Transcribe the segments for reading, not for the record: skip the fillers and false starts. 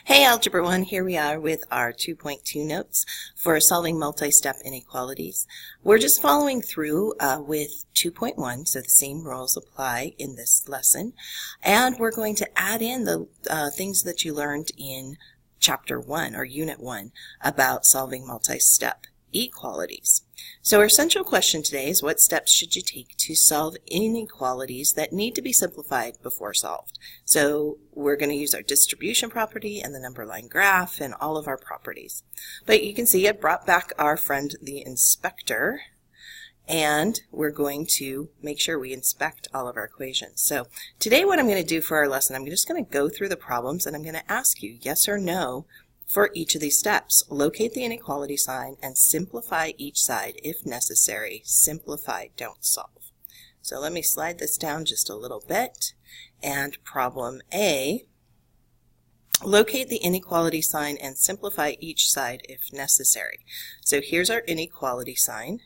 Hey Algebra 1, here we are with our 2.2 notes for solving multi-step inequalities. We're just following through with 2.1, so the same rules apply in this lesson. And we're going to add in the things that you learned in Chapter 1 or Unit 1 about solving multi-step equalities. So our central question today is, what steps should you take to solve inequalities that need to be simplified before solved? So we're going to use our distribution property and the number line graph and all of our properties. But you can see I brought back our friend the inspector, and we're going to make sure we inspect all of our equations. So today what I'm going to do for our lesson, I'm just going to go through the problems and I'm going to ask you yes or no for each of these steps. Locate the inequality sign and simplify each side if necessary. Simplify, don't solve. So let me slide this down just a little bit. And problem A, locate the inequality sign and simplify each side if necessary. So here's our inequality sign.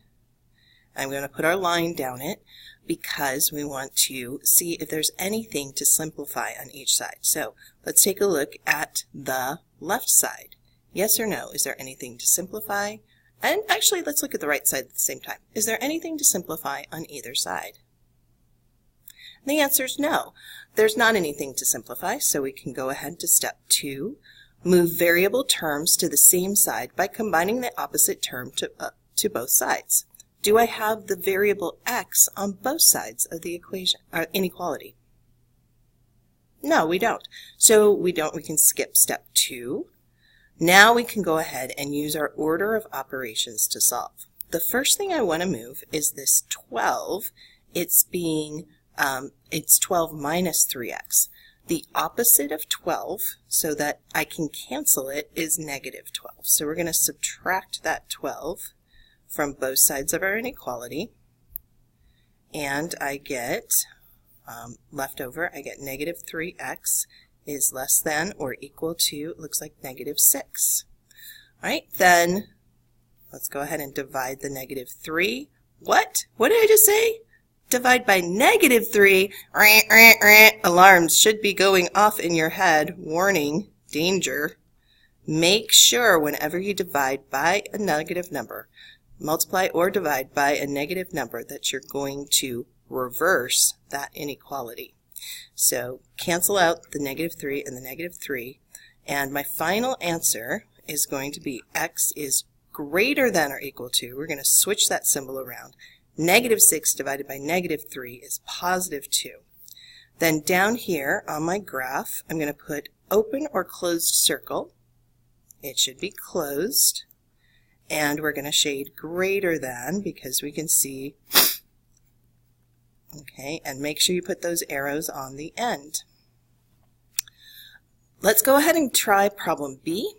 I'm going to put our line down it because we want to see if there's anything to simplify on each side. So let's take a look at the left side. Yes or no? Is there anything to simplify? And actually, let's look at the right side at the same time. Is there anything to simplify on either side? And the answer is no. There's not anything to simplify, so we can go ahead to step 2. Move variable terms to the same side by combining the opposite term to both sides. Do I have the variable x on both sides of the equation or inequality? No, we don't. So we can skip step 2. Now we can go ahead and use our order of operations to solve. The first thing I want to move is this 12. It's 12 minus 3x. The opposite of 12, so that I can cancel it, is negative 12. So we're going to subtract that 12 from both sides of our inequality, and I get left over, I get negative 3x is less than or equal to, it looks like negative 6. All right, then let's go ahead and divide the negative 3. What did I just say? Divide by negative 3. Alarms should be going off in your head. Warning, danger. Make sure whenever you divide by a negative number, multiply or divide by a negative number, that you're going to reverse that inequality. So cancel out the negative 3 and the negative 3, and my final answer is going to be x is greater than or equal to, we're going to switch that symbol around, negative 6 divided by negative 3 is positive 2. Then down here on my graph, I'm going to put open or closed circle. It should be closed. And we're going to shade greater than because we can see, okay, and make sure you put those arrows on the end. Let's go ahead and try problem B.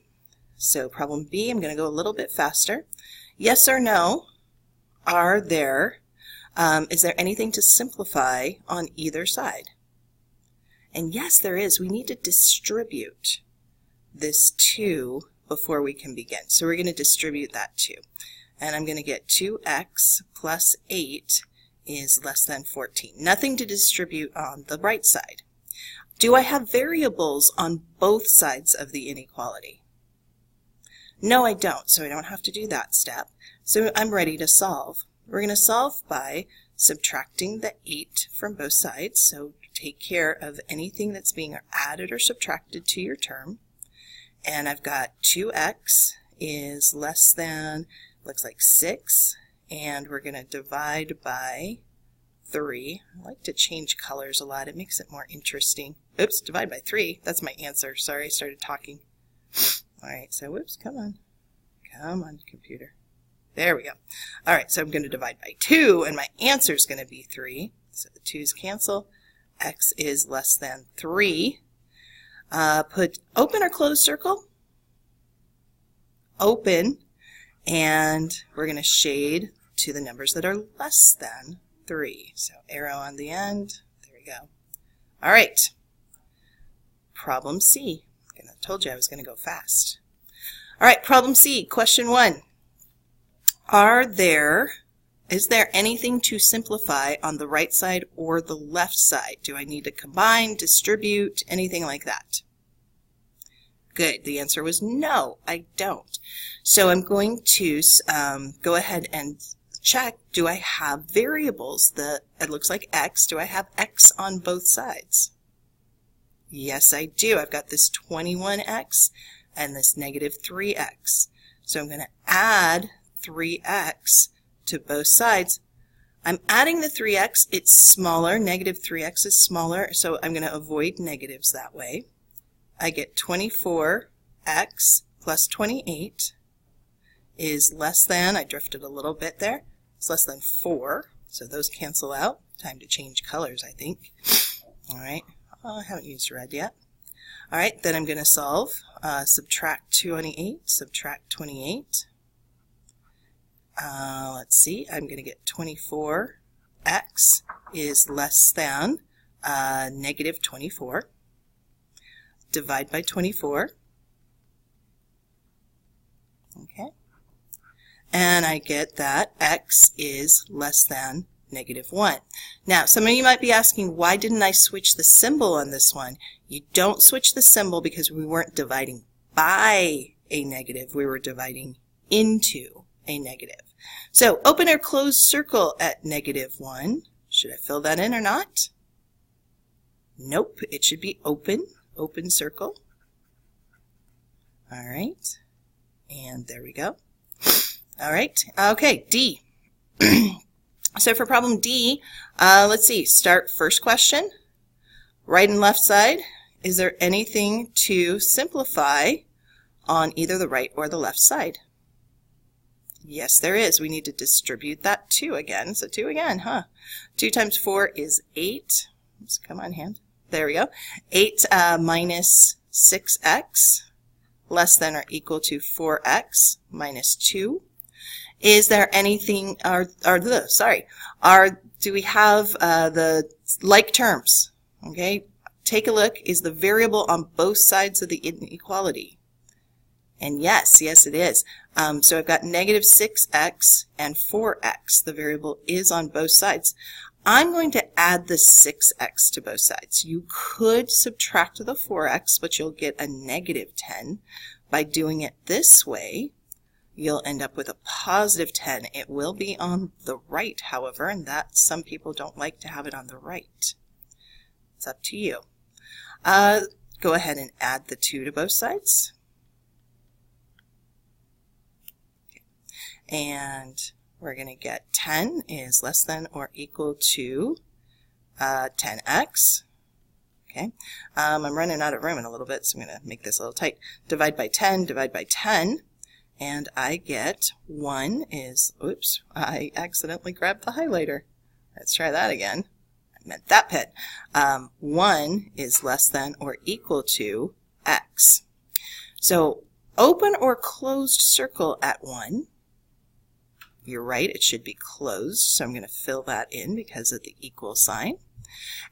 So problem B, I'm going to go a little bit faster. Yes or no, is there anything to simplify on either side? And yes, there is. We need to distribute this 2 before we can begin. So we're going to distribute that 2. And I'm going to get 2x plus 8 is less than 14. Nothing to distribute on the right side. Do I have variables on both sides of the inequality? No, I don't, so I don't have to do that step. So I'm ready to solve. We're going to solve by subtracting the 8 from both sides. So take care of anything that's being added or subtracted to your term. And I've got 2x is less than, looks like 6, and we're going to divide by 3. I like to change colors a lot. It makes it more interesting. Oops, divide by 3. That's my answer. Sorry, I started talking. All right, so whoops, come on. Come on, computer. There we go. All right, so I'm going to divide by 2, and my answer is going to be 3. So the 2's cancel. X is less than 3. Put open or closed circle, open, and we're going to shade to the numbers that are less than 3. So arrow on the end, there we go. All right, problem C. I told you I was going to go fast. All right, problem C, question 1. Is there anything to simplify on the right side or the left side? Do I need to combine, distribute, anything like that? Good. The answer was no, I don't. So I'm going to go ahead and check, do I have variables that it looks like x? Do I have x on both sides? Yes, I do. I've got this 21x and this negative 3x. So I'm going to add 3x to both sides. I'm adding the 3x. It's smaller. Negative 3x is smaller, so I'm going to avoid negatives that way. I get 24x plus 28 is less than, I drifted a little bit there, it's less than 4, so those cancel out. Time to change colors, I think. All right, I haven't used red yet. All right, then I'm going to solve. Subtract 28, subtract 28. Let's see, I'm going to get 24x is less than negative 24. Divide by 24. Okay. And I get that x is less than negative 1. Now, some of you might be asking, why didn't I switch the symbol on this one? You don't switch the symbol because we weren't dividing by a negative. We were dividing into a negative. So, open or closed circle at negative 1. Should I fill that in or not? Nope, it should be open. Open circle. All right. And there we go. All right. Okay, D. So for problem D, let's see. Start first question. Right and left side. Is there anything to simplify on either the right or the left side? Yes, there is. We need to distribute that 2 again. So 2 again, huh? 2 times 4 is 8. Oops, come on, hand. There we go. 8 minus 6x less than or equal to 4x minus 2. Is there anything, do we have the like terms? Okay, take a look. Is the variable on both sides of the inequality? And yes, it is. So I've got negative 6x and 4x. The variable is on both sides. I'm going to add the 6x to both sides. You could subtract the 4x, but you'll get a negative 10. By doing it this way, you'll end up with a positive 10. It will be on the right, however, and that some people don't like to have it on the right. It's up to you. Go ahead and add the 2 to both sides. Okay. And we're going to get 10 is less than or equal to 10x. Okay, I'm running out of room in a little bit, so I'm going to make this a little tight. Divide by 10, and I get 1 is, oops, I accidentally grabbed the highlighter. Let's try that again. I meant that pen. 1 is less than or equal to x. So open or closed circle at 1. You're right, it should be closed, so I'm going to fill that in because of the equal sign.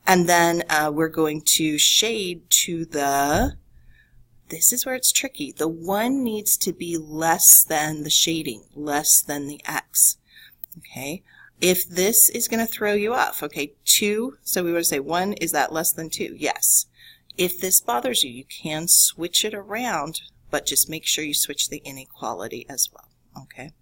And then we're going to shade to this is where it's tricky. The 1 needs to be less than the shading, less than the x. Okay, if this is going to throw you off, okay, 2, so we want to say 1, is that less than 2? Yes. If this bothers you, you can switch it around, but just make sure you switch the inequality as well, okay?